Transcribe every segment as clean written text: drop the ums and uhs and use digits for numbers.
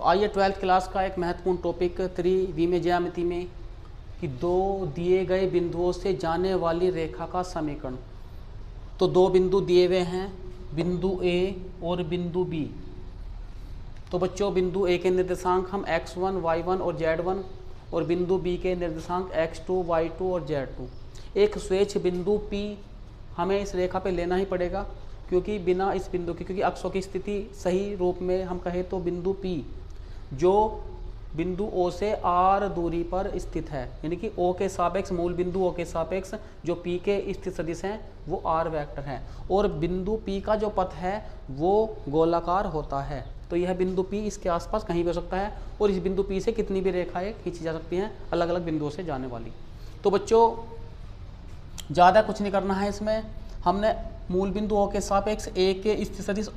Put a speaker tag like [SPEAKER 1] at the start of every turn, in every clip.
[SPEAKER 1] तो आइए 12th class का एक महत्वपूर्ण टॉपिक 3 में ज्यामिति में कि दो दिए गए बिंदुओं से जाने वाली रेखा का समीकरण। तो दो बिंदु दिए हुए हैं, बिंदु ए और बिंदु बी। तो बच्चों बिंदु ए के निर्देशांक हम x1, y1 और z1 और बिंदु बी के निर्देशांक x2, y2 और z2। एक स्वेच्छ बिंदु P हमें इस रेखा पे लेना ही पड़ेगा, क्योंकि बिना इस बिंदु की, क्योंकि अक्षों की स्थिति सही रूप में हम कहें तो बिंदु P जो बिंदु O से R दूरी पर स्थित है, यानी कि O के सापेक्ष, मूल बिंदु O के सापेक्ष जो P के स्थित सदिश हैं वो R वेक्टर है, और बिंदु P का जो पथ है वो गोलाकार होता है। तो यह बिंदु P इसके आसपास कहीं भी हो सकता है, और इस बिंदु P से कितनी भी रेखाएं खींची जा सकती हैं अलग अलग बिंदुओं से जाने वाली। तो बच्चों ज़्यादा कुछ नहीं करना है इसमें, हमने मूल बिंदु O के सापेक्ष A के स्थित सदिश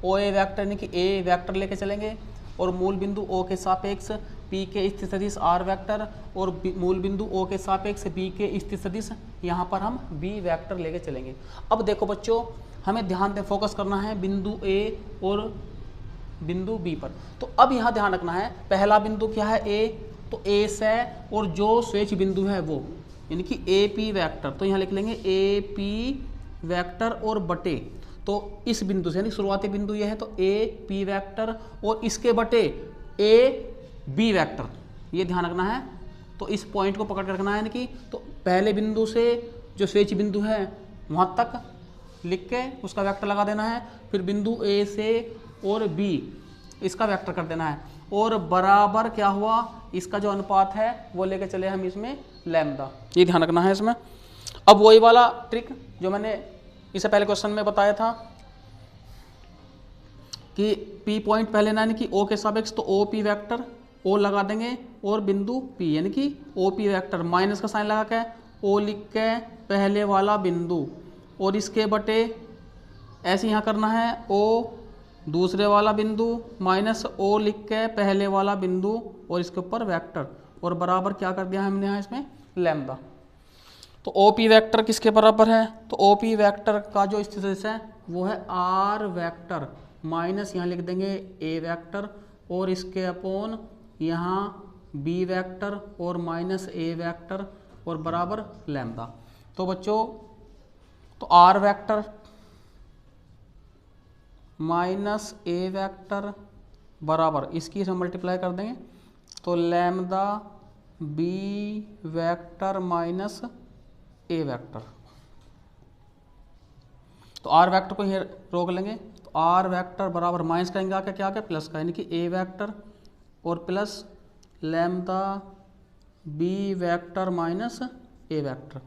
[SPEAKER 1] OA वेक्टर यानी कि A वेक्टर लेके चलेंगे, और मूल बिंदु O के सापेक्ष P के स्थित सदिश R वेक्टर, और मूल बिंदु O के सापेक्ष B के स्थित सदिश यहाँ पर हम B वेक्टर लेके चलेंगे। अब देखो बच्चों, हमें ध्यान दे फोकस करना है बिंदु A और बिंदु B पर। तो अब यहाँ ध्यान रखना है, पहला बिंदु क्या है A, तो A से और जो स्वेच्छ बिंदु है वो यानी कि AP वेक्टर, तो यहाँ लिख लेंगे AP वेक्टर और बटे, तो इस बिंदु से यानी शुरुआती बिंदु ये है तो AP वेक्टर और इसके बटे AB वेक्टर, ये ध्यान रखना है। तो इस पॉइंट को पकड़ कर रखना है, यानी कि तो पहले बिंदु से जो स्वेच्छ बिंदु है वहाँ तक लिख के उसका वेक्टर लगा देना है, फिर बिंदु A से और B इसका वेक्टर कर देना है, और बराबर क्या हुआ, इसका जो अनुपात है वो लेके चले हम इसमें लैम्डा, ये ध्यान रखना है इसमें। अब वही वाला ट्रिक जो मैंने इससे पहले क्वेश्चन में बताया था कि P पॉइंट पहले ना यानी कि O के सापेक्ष, तो OP वेक्टर O लगा देंगे और बिंदु P यानी कि OP वेक्टर माइनस का साइन लगा के O लिख के पहले वाला बिंदु, और इसके बटे ऐसे यहाँ करना है O दूसरे वाला बिंदु माइनस O लिख के पहले वाला बिंदु, और इसके ऊपर वेक्टर, और बराबर क्या कर दिया हमने यहाँ इसमें लैम्डा। तो OP वेक्टर किसके बराबर है, तो OP वेक्टर का जो स्थित सदिश है वो है R वेक्टर माइनस यहाँ लिख देंगे A वेक्टर, और इसके अपोन यहाँ B वेक्टर और माइनस A वेक्टर, और बराबर लैम्डा। तो बच्चों तो R vector minus A vector बराबर इसकी से मल्टीप्लाई कर देंगे, तो lambda B vector minus A vector. तो R वेक्टर को ही रोक लेंगे, तो R वेक्टर बराबर माइनस करेंगे आके क्या, प्लस का, यानी कि A वेक्टर और plus lambda B vector minus A vector.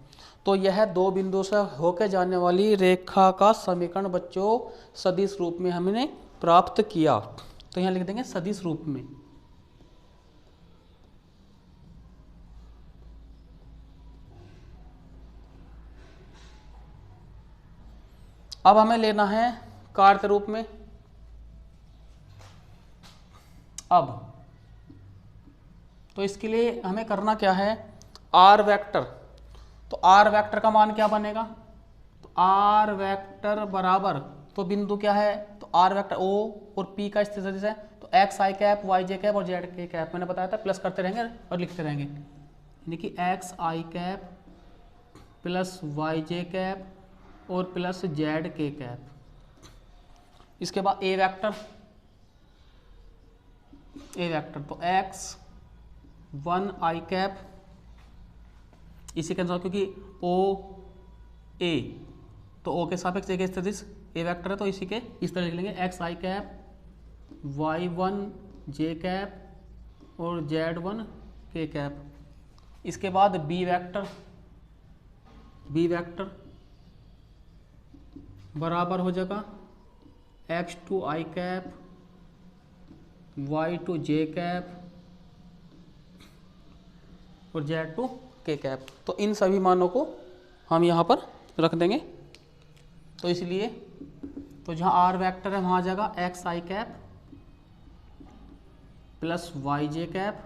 [SPEAKER 1] तो यह दो बिंदुओं से होकर जाने वाली रेखा का समीकरण बच्चों सदिश रूप में हमने प्राप्त किया। तो यहाँ लिख देंगे सदिश रूप में। अब हमें लेना है कार्य रूप में। अब तो इसके लिए हमें करना क्या है, R वेक्टर, तो R वेक्टर का मान क्या बनेगा, तो R वेक्टर बराबर, तो बिंदु क्या है, तो R वेक्टर O और P का स्थित सदिश है, तो x i cap, y j cap और z k कैप, मैंने बताया था प्लस करते रहेंगे और लिखते रहेंगे, यानी कि x i cap plus y j cap और प्लस z k कैप। इसके बाद A वेक्टर, तो x 1 i कैप, इसी के अनुसार क्योंकि O A तो O के सापेक्ष एक सदिश A वेक्टर है, तो इसी के इस तरह लिख लेंगे x i cap y1 j cap और z1 k कैप। इसके बाद B वेक्टर बराबर हो जाएगा x2 i cap y2 j cap और z2 k कैप। तो इन सभी मानों को हम यहाँ पर रख देंगे, तो इसलिए तो जहाँ R वेक्टर है वहाँ आ जाएगा x i cap plus y j cap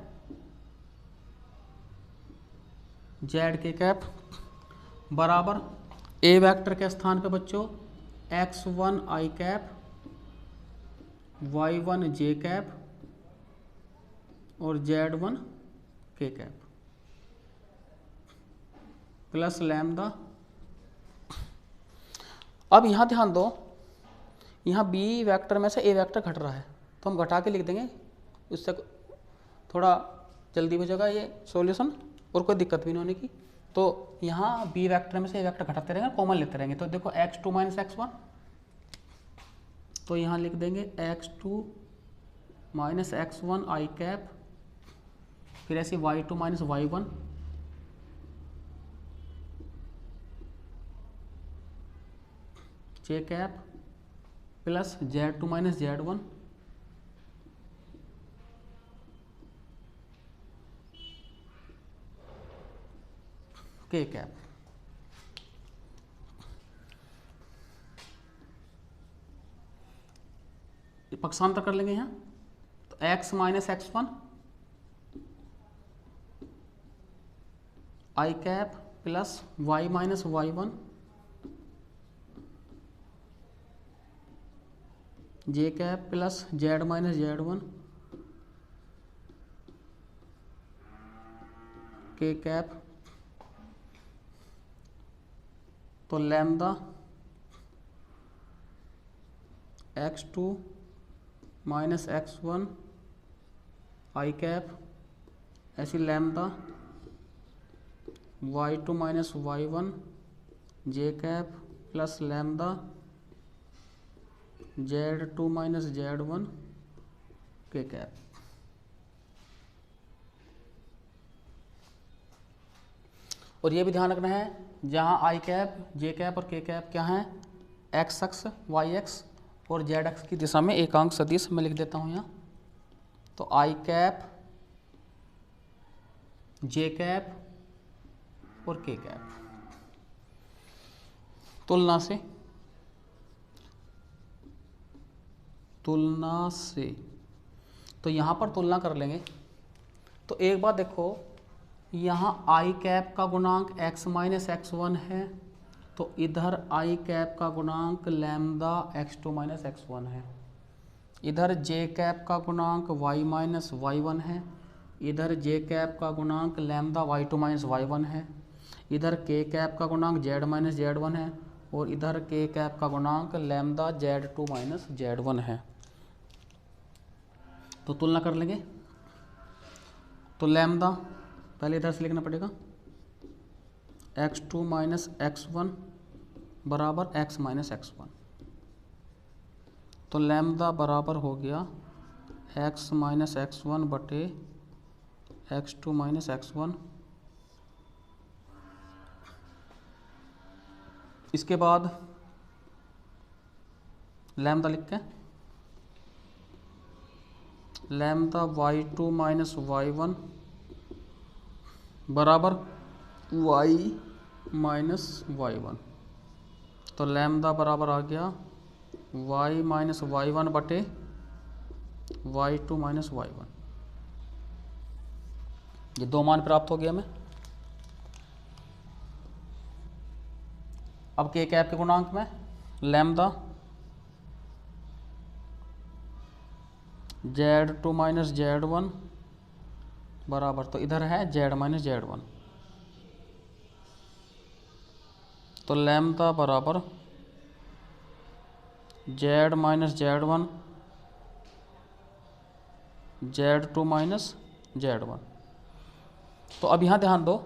[SPEAKER 1] z k cap बराबर A वेक्टर के स्थान पे बच्चों x1 i cap y1 j cap और Z1 k cap plus lambda. अब यहाँ ध्यान दो, यहाँ B वेक्टर में से A वेक्टर घट रहा है तो हम घटा के लिख देंगे, उससे थोड़ा जल्दी हो जाएगा ये सॉल्यूशन और कोई दिक्कत भी नहीं होने की। तो यहाँ B वेक्टर में से A वेक्टर घटाते रहेंगे, कॉमन लेते रहेंगे। तो देखो x2 माइनस x1, तो यहाँ लिख देंगे x2 minus x1 I cap, फिर ऐसे y2 minus y1 j cap plus z2 minus z1 k cap. पक्षांतर कर लेंगे यहाँ, तो x minus x1 I cap plus y minus y1 j cap plus z minus z1 k cap. तो lambda x2 minus x1 I cap, ऐसी lambda y2 minus y1 j cap plus lambda z2 minus z1 k cap. और ये भी ध्यान रखना है, जहाँ आई cap जे cap और के कैप क्या हैं, एक्स अक्ष वाई एक्स और जेड अक्ष की दिशा में एकांक सदिश मैं लिख देता हूँ यहाँ। तो आई कैप जे कैप और के कैप तुलना से तो यहाँ पर तुलना कर लेंगे। तो एक बात देखो, यहाँ आई कैप का गुणांक x माइनस x1 है, तो इधर आई कैप का गुणांक लैम्डा x2 माइनस x1 है। इधर जे कैप का गुणांक y माइनस y1 है। इधर जे कैप का गुणांक लैम्डा y2 माइनस y1 है। इधर के कैप का गुणांक z माइनस z1 है और इधर के कैप का गुणांक लैम्डा z2 माइनस z1 है। तो तुलना कर लेंगे। तो लैम्डा पहले इधर से लिखना पड़ेगा, x2 माइनस x1 बराबर x माइनस x1। तो लैम्डा बराबर हो गया x माइनस x1 बटे x2 माइनस x1। इसके बाद लैम्डा लिख के लैम्डा y2 माइनस y1 बराबर y माइनस y1। तो लैम्डा बराबर आ गया y माइनस y1 बटे y2 माइनस y1। ये दो मान प्राप्त हो गया हमें। अब के कैप के गुणांक में लैम्डा z2 माइनस z1 बराबर, तो इधर है z माइनस z1। तो लैम्डा बराबर z minus z1 z2 minus z1। तो अब यहाँ ध्यान दो,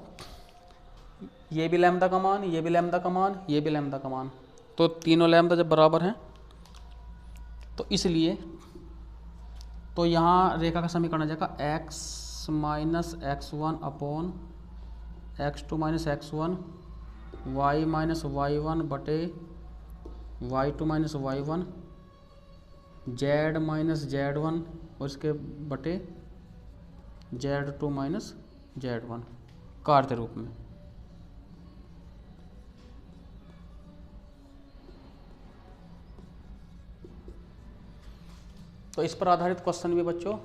[SPEAKER 1] ये भी लैम्डा का मान, ये भी लैम्डा का मान, ये भी लैम्डा का मान, तो तीनों लैम्डा जब बराबर हैं तो इसलिए तो यहाँ रेखा का समीकरण आ जाएगा x minus x1 upon x2 minus x1 y minus y1 बटे y2 minus y1 z minus z1 और इसके बटे z2 माइनस z1 कार्य रूप में। तो इस पर आधारित क्वेश्चन भी बच्चों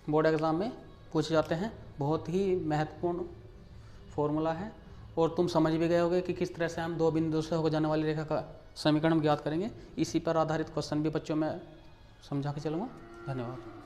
[SPEAKER 1] बोर्ड एग्ज़ाम में पूछे जाते हैं। बहुत ही महत्वपूर्ण फॉर्मूला है और तुम समझ भी गए होगे कि किस तरह से हम दो बिंदु से होकर जाने वाली रेखा का समीकरण ज्ञात करेंगे। इसी पर आधारित क्वेश्चन भी बच्चों में समझा के चलूँगा। धन्यवाद।